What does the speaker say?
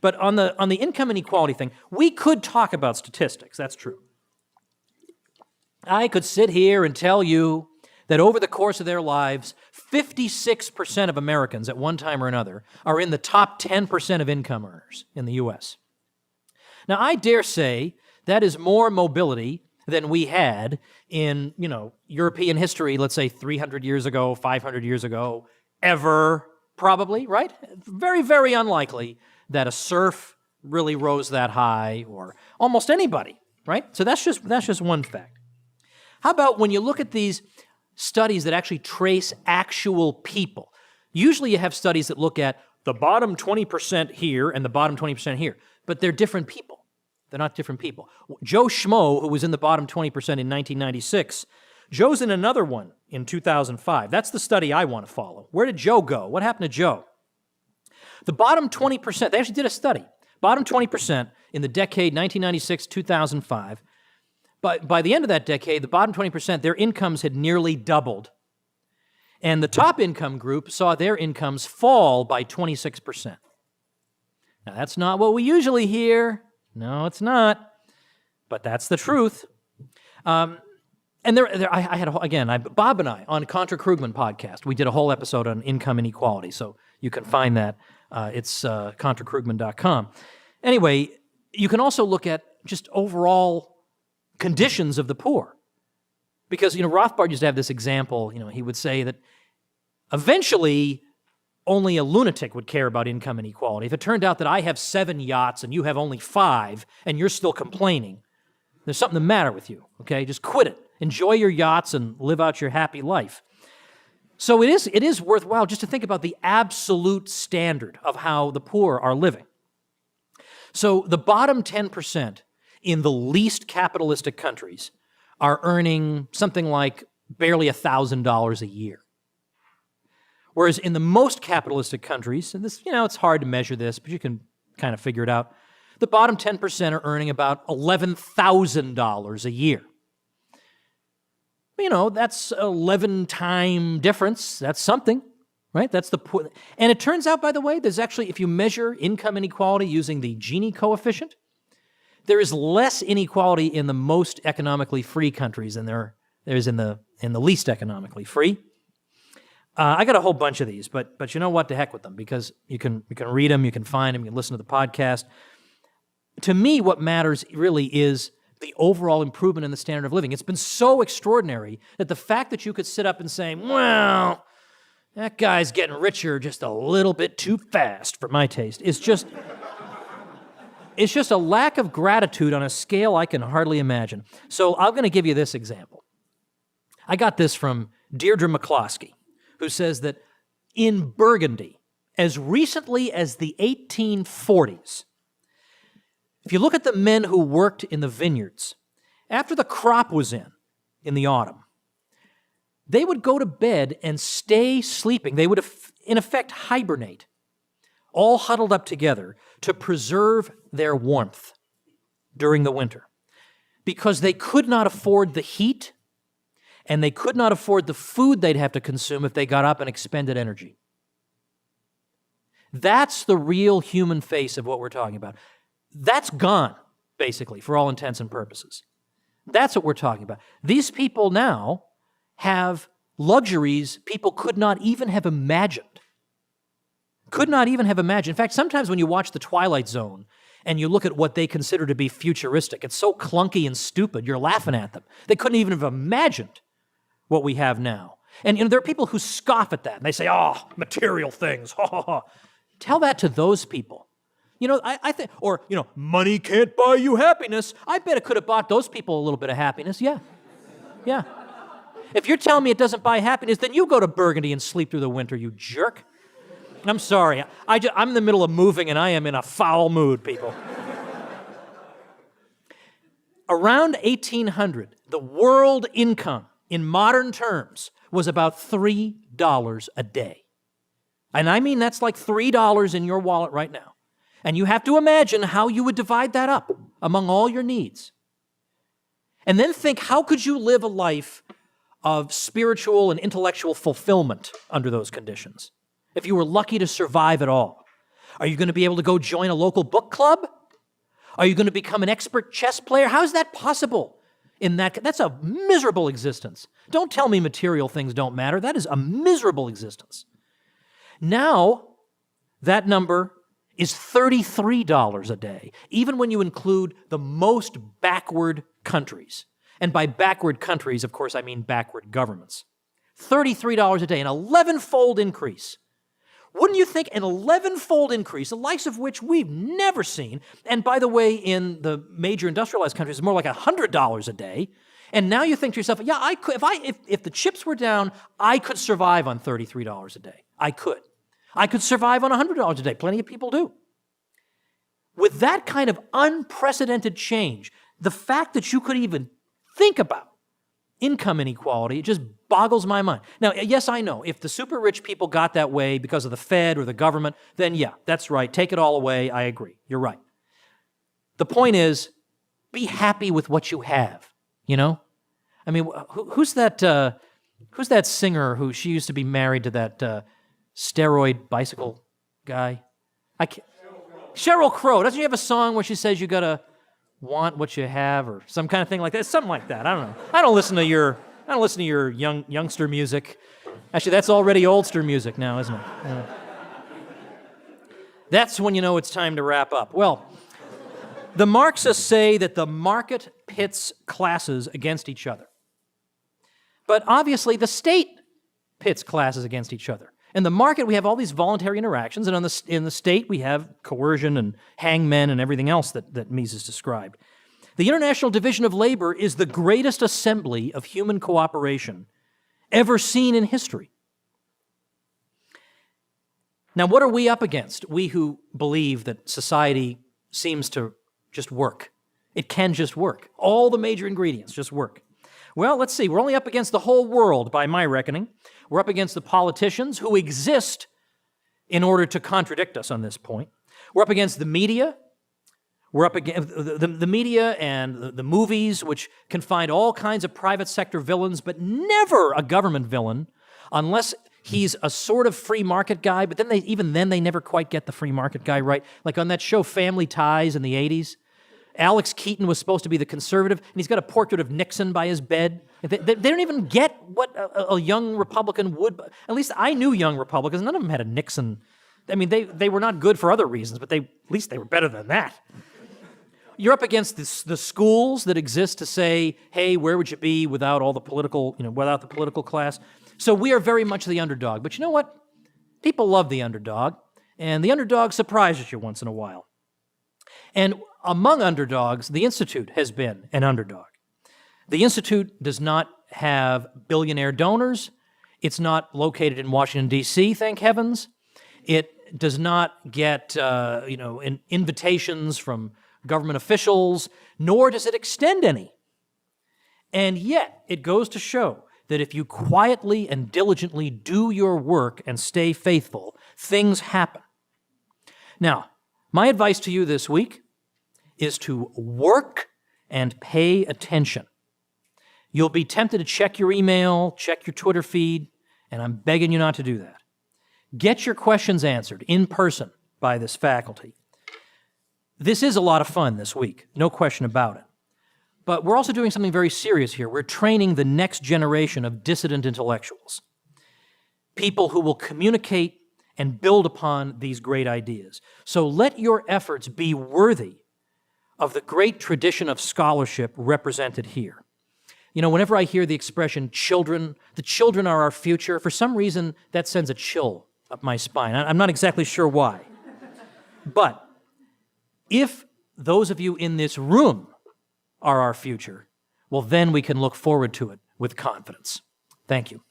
But on the income inequality thing, we could talk about statistics. That's true. I could sit here and tell you that over the course of their lives, 56% of Americans at one time or another are in the top 10% of income earners in the U.S. Now, I dare say that is more mobility than we had in, European history, let's say 300 years ago, 500 years ago, ever, probably, right? Very, very unlikely that a serf really rose that high, or almost anybody, right? So that's just one fact. How about when you look at these studies that actually trace actual people? Usually you have studies that look at the bottom 20% here and the bottom 20% here, but they're different people. They're not different people. Joe Schmo, who was in the bottom 20% in 1996, Joe's in another one in 2005. That's the study I want to follow. Where did Joe go? What happened to Joe? The bottom 20%, they actually did a study. Bottom 20% in the decade 1996-2005. But by the end of that decade, the bottom 20%, their incomes had nearly doubled. And the top income group saw their incomes fall by 26%. Now, that's not what we usually hear. No, it's not. But that's the truth. And I had, Bob and I, on Contra Krugman podcast, we did a whole episode on income inequality, so you can find that. It's contrakrugman.com. Anyway, you can also look at just overall conditions of the poor. Because, Rothbard used to have this example, he would say that eventually only a lunatic would care about income inequality. If it turned out that I have 7 yachts and you have only 5 and you're still complaining, there's something the matter with you, okay? Just quit it. Enjoy your yachts and live out your happy life. So it is worthwhile just to think about the absolute standard of how the poor are living. So the bottom 10% in the least capitalistic countries are earning something like barely $1,000 a year. Whereas in the most capitalistic countries, and this, it's hard to measure this, but you can kind of figure it out, the bottom 10% are earning about $11,000 a year. That's 11-time difference. That's something, right? That's the point. And it turns out, by the way, there's actually, if you measure income inequality using the Gini coefficient, there is less inequality in the most economically free countries than there is in the least economically free. I got a whole bunch of these, but you know what? To heck with them, because you can read them, you can find them, you can listen to the podcast. To me, what matters really is the overall improvement in the standard of living. It's been so extraordinary that the fact that you could sit up and say, well, that guy's getting richer just a little bit too fast for my taste, is just... It's just a lack of gratitude on a scale I can hardly imagine. So I'm going to give you this example. I got this from Deirdre McCloskey, who says that in Burgundy, as recently as the 1840s, if you look at the men who worked in the vineyards, after the crop was in the autumn, they would go to bed and stay sleeping. They would, in effect, hibernate, all huddled up together to preserve their warmth during the winter, because they could not afford the heat and they could not afford the food they'd have to consume if they got up and expended energy. That's the real human face of what we're talking about. That's gone, basically, for all intents and purposes. That's what we're talking about. These people now have luxuries people could not even have imagined. Could not even have imagined. In fact, sometimes when you watch The Twilight Zone and you look at what they consider to be futuristic, it's so clunky and stupid, you're laughing at them. They couldn't even have imagined what we have now. And there are people who scoff at that, and they say, oh, material things, ha, ha, ha. Tell that to those people. I think, or, money can't buy you happiness. I bet it could have bought those people a little bit of happiness, yeah. Yeah. If you're telling me it doesn't buy happiness, then you go to Burgundy and sleep through the winter, you jerk. I'm sorry. I'm in the middle of moving, and I am in a foul mood, people. Around 1800, the world income in modern terms was about $3 a day. And I mean that's like $3 in your wallet right now. And you have to imagine how you would divide that up among all your needs. And then think, how could you live a life of spiritual and intellectual fulfillment under those conditions, if you were lucky to survive at all? Are you going to be able to go join a local book club? Are you going to become an expert chess player? How is that possible? That's a miserable existence. Don't tell me material things don't matter. That is a miserable existence. Now, that number is $33 a day, even when you include the most backward countries. And by backward countries, of course, I mean backward governments. $33 a day, an 11-fold increase. Wouldn't you think an 11-fold increase, the likes of which we've never seen, and by the way, in the major industrialized countries, it's more like $100 a day, and now you think to yourself, yeah, I could, if the chips were down, I could survive on $33 a day. I could. I could survive on $100 a day. Plenty of people do. With that kind of unprecedented change, the fact that you could even think about income inequality, it just boggles my mind. Now, yes, I know, if the super rich people got that way because of the Fed or the government, then yeah, that's right. Take it all away. I agree. You're right. The point is, be happy with what you have, you know? I mean, who's that singer who she used to be married to that steroid bicycle guy? Sheryl Crow. Doesn't she have a song where she says you gotta want what you have, or some kind of thing like that? Something like that. I don't know. I don't listen to your youngster music. Actually, that's already oldster music now, isn't it? Yeah. That's when you know it's time to wrap up. Well, the Marxists say that the market pits classes against each other. But obviously, the state pits classes against each other. In the market, we have all these voluntary interactions, and in the state, we have coercion and hangmen and everything else that Mises described. The International Division of Labor is the greatest assembly of human cooperation ever seen in history. Now, what are we up against? We who believe that society seems to just work. It can just work. All the major ingredients just work. Well, let's see. We're only up against the whole world, by my reckoning. We're up against the politicians who exist in order to contradict us on this point. We're up against the media. We're up against the media and the movies, which can find all kinds of private sector villains, but never a government villain, unless he's a sort of free market guy. But then even then, they never quite get the free market guy right. Like on that show Family Ties in the 80s, Alex Keaton was supposed to be the conservative, and he's got a portrait of Nixon by his bed. They don't even get what a young Republican would. At least I knew young Republicans. None of them had a Nixon. I mean, they were not good for other reasons, but at least they were better than that. You're up against the schools that exist to say, hey, where would you be without all the political, without the political class? So we are very much the underdog. But you know what? People love the underdog, and the underdog surprises you once in a while. And among underdogs, the Institute has been an underdog. The Institute does not have billionaire donors. It's not located in Washington, D.C., thank heavens. It does not get, invitations from government officials, nor does it extend any. And yet, it goes to show that if you quietly and diligently do your work and stay faithful, things happen. Now, my advice to you this week is to work and pay attention. You'll be tempted to check your email, check your Twitter feed, and I'm begging you not to do that. Get your questions answered in person by this faculty. This is a lot of fun this week, no question about it. But we're also doing something very serious here. We're training the next generation of dissident intellectuals, people who will communicate and build upon these great ideas. So let your efforts be worthy of the great tradition of scholarship represented here. Whenever I hear the expression the children are our future, for some reason that sends a chill up my spine. I'm not exactly sure why. But if those of you in this room are our future, well, then we can look forward to it with confidence. Thank you.